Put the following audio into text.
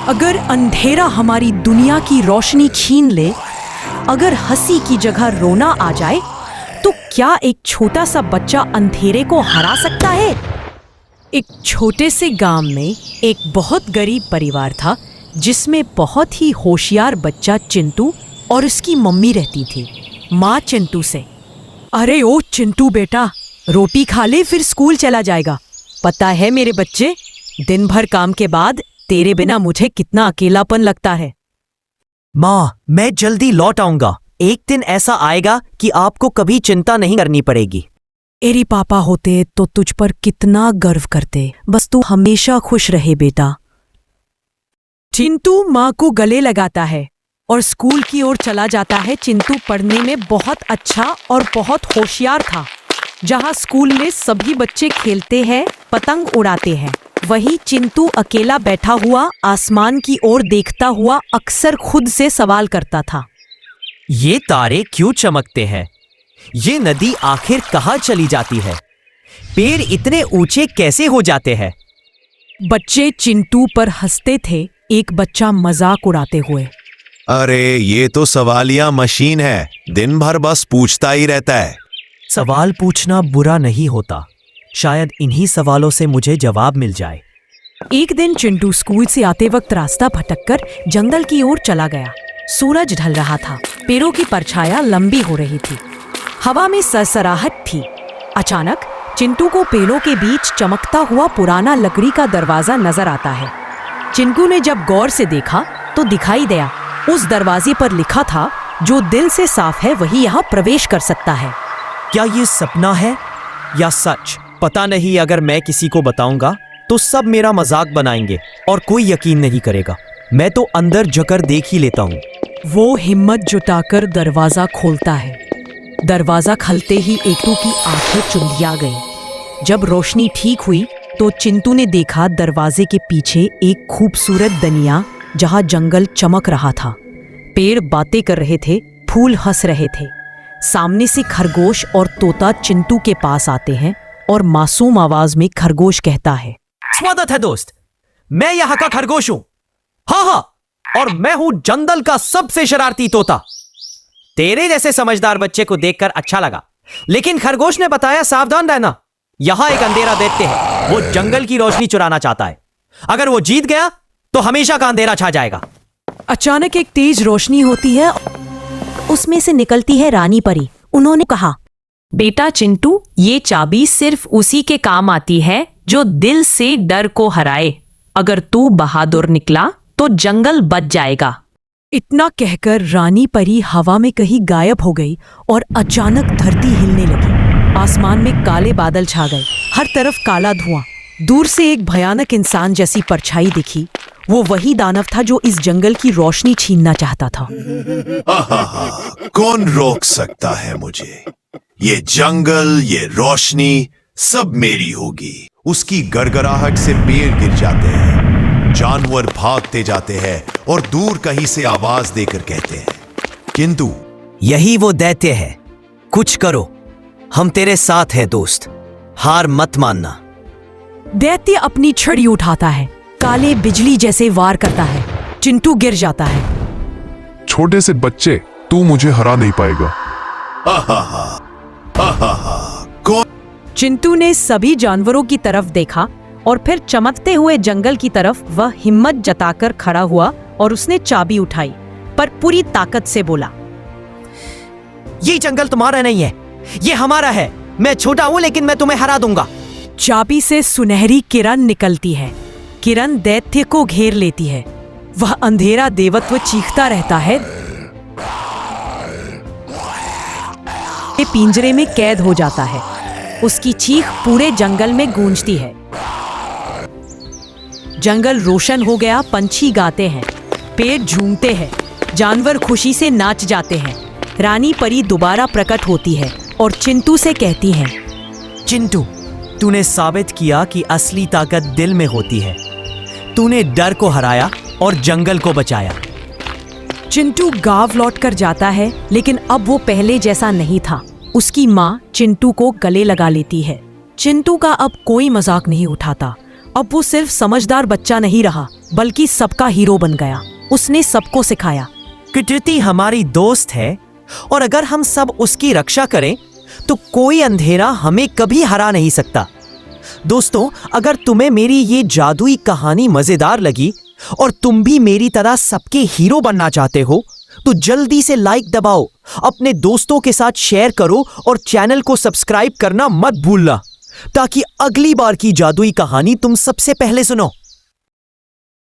अगर अंधेरा हमारी दुनिया की रोशनी छीन ले, अगर हंसी की जगह रोना आ जाए, तो क्या एक छोटा सा बच्चा अंधेरे को हरा सकता है? एक छोटे से गांव में एक बहुत गरीब परिवार था, जिसमें बहुत ही होशियार बच्चा चिंटू और उसकी मम्मी रहती थी। माँ चिंटू से, अरे ओ चिंटू बेटा, रोटी खा ले फिर स्कूल चला जाएगा। पता है मेरे बच्चे, दिन भर काम के बाद तेरे बिना मुझे कितना अकेलापन लगता है। माँ, मैं जल्दी लौट आऊंगा। एक दिन ऐसा आएगा कि आपको कभी चिंता नहीं करनी पड़ेगी। तेरे पापा होते तो तुझ पर कितना गर्व करते। बस तू हमेशा खुश रहे बेटा। चिंटू माँ को गले लगाता है और स्कूल की ओर चला जाता है। चिंटू पढ़ने में बहुत अच्छा और बहुत होशियार था। जहाँ स्कूल में सभी बच्चे खेलते हैं, पतंग उड़ाते हैं, वहीं चिंटू अकेला बैठा हुआ आसमान की ओर देखता हुआ अक्सर खुद से सवाल करता था, ये तारे क्यों चमकते हैं? ये नदी आखिर कहाँ चली जाती है? पेड़ इतने ऊंचे कैसे हो जाते हैं? बच्चे चिंटू पर हंसते थे। एक बच्चा मजाक उड़ाते हुए, अरे ये तो सवालिया मशीन है, दिन भर बस पूछता ही रहता है। सवाल पूछना बुरा नहीं होता, शायद इन्हीं सवालों से मुझे जवाब मिल जाए। एक दिन चिंटू स्कूल से आते वक्त रास्ता भटककर जंगल की ओर चला गया। सूरज ढल रहा था, पेड़ों की परछाया लंबी हो रही थी, हवा में सरसराहट थी। अचानक चिंटू को पेड़ों के बीच चमकता हुआ पुराना लकड़ी का दरवाजा नजर आता है। चिंटू ने जब गौर से देखा तो दिखाई दिया, उस दरवाजे पर लिखा था, जो दिल से साफ है वही यहाँ प्रवेश कर सकता है। क्या ये सपना है या सच? पता नहीं। अगर मैं किसी को बताऊंगा तो सब मेरा मजाक बनाएंगे और कोई यकीन नहीं करेगा। मैं तो अंदर जाकर देख ही लेता हूँ। वो हिम्मत जुटाकर दरवाजा खोलता है। दरवाजा खुलते ही एकटू की आंखें चुंधिया गई। जब रोशनी ठीक हुई तो चिंटू ने देखा दरवाजे के पीछे एक खूबसूरत दुनिया, जहां जंगल चमक रहा था, पेड़ बातें कर रहे थे, फूल हंस रहे थे। सामने से खरगोश और तोता चिंटू के पास आते हैं और मासूम आवाज में खरगोश कहता है, स्वागत है दोस्त, मैं यहाँ का खरगोश हूँ। हाँ, और मैं हूँ जंगल का सबसे शरारती तोता। तेरे जैसे समझदार बच्चे को देखकर अच्छा लगा, लेकिन खरगोश ने बताया सावधान रहना, यहाँ एक अंधेरा दैत्य है, वो जंगल की रोशनी चुराना चाहता है। अगर वो जीत गया तो हमेशा का अंधेरा छा जाएगा। अचानक एक तेज रोशनी होती है, उसमें से निकलती है रानी परी। उन्होंने कहा, बेटा चिंटू, ये चाबी सिर्फ उसी के काम आती है जो दिल से डर को हराए। अगर तू बहादुर निकला तो जंगल बच जाएगा। इतना कहकर रानी परी हवा में कहीं गायब हो गई और अचानक धरती हिलने लगी। आसमान में काले बादल छा गए, हर तरफ काला धुआं। दूर से एक भयानक इंसान जैसी परछाई दिखी। वो वही दानव था जो इस जंगल की रोशनी छीनना चाहता था। कौन रोक सकता है मुझे? ये जंगल, ये रोशनी सब मेरी होगी। उसकी गड़गड़ाहट से पेड़ गिर जाते हैं, जानवर भागते जाते हैं और दूर कहीं से आवाज देकर कहते हैं, किंतु यही वो दैत्य है, कुछ करो, हम तेरे साथ हैं दोस्त, हार मत मानना। दैत्य अपनी छड़ी उठाता है, काले बिजली जैसे वार करता है। चिंटू गिर जाता है। छोटे से बच्चे, तू मुझे हरा नहीं पाएगा। कौन? चिंटू ने सभी जानवरों की तरफ देखा और फिर चमकते हुए जंगल की तरफ वह हिम्मत जताकर खड़ा हुआ और उसने चाबी उठाई, पर पूरी ताकत से बोला, ये जंगल तुम्हारा नहीं है, ये हमारा है। मैं छोटा हूं लेकिन मैं तुम्हें हरा दूंगा। चाबी से सुनहरी किरण निकलती है। किरण दैत्य को घेर लेती है। वह अंधेरा देवत्व चीखता रहता है, पिंजरे में कैद हो जाता है। उसकी चीख पूरे जंगल में गूंजती है। जंगल रोशन हो गया, पंछी गाते हैं, पेड़ झूमते हैं, जानवर खुशी से नाच जाते हैं। रानी परी दोबारा प्रकट होती है और चिंटू से कहती है, चिंटू, तूने साबित किया कि असली ताकत दिल में होती है। तूने डर को हराया और जंगल को बचाया। चिंटू गांव लौटकर जाता है, लेकिन अब वो पहले जैसा नहीं था। उसकी माँ चिंटू को गले लगा लेती है। चिंटू का अब कोई मजाक नहीं उठाता। अब वो सिर्फ समझदार बच्चा नहीं रहा बल्कि सबका हीरो बन गया। उसने सबको सिखाया। कृति हमारी दोस्त है और अगर हम सब उसकी रक्षा करें तो कोई अंधेरा हमें कभी हरा नहीं सकता। दोस्तों, अगर तुम्हें मेरी ये जादुई कहानी मजेदार लगी और तुम भी मेरी तरह सबके हीरो बनना चाहते हो तो जल्दी से लाइक दबाओ, अपने दोस्तों के साथ शेयर करो और चैनल को सब्सक्राइब करना मत भूलना ताकि अगली बार की जादुई कहानी तुम सबसे पहले सुनो।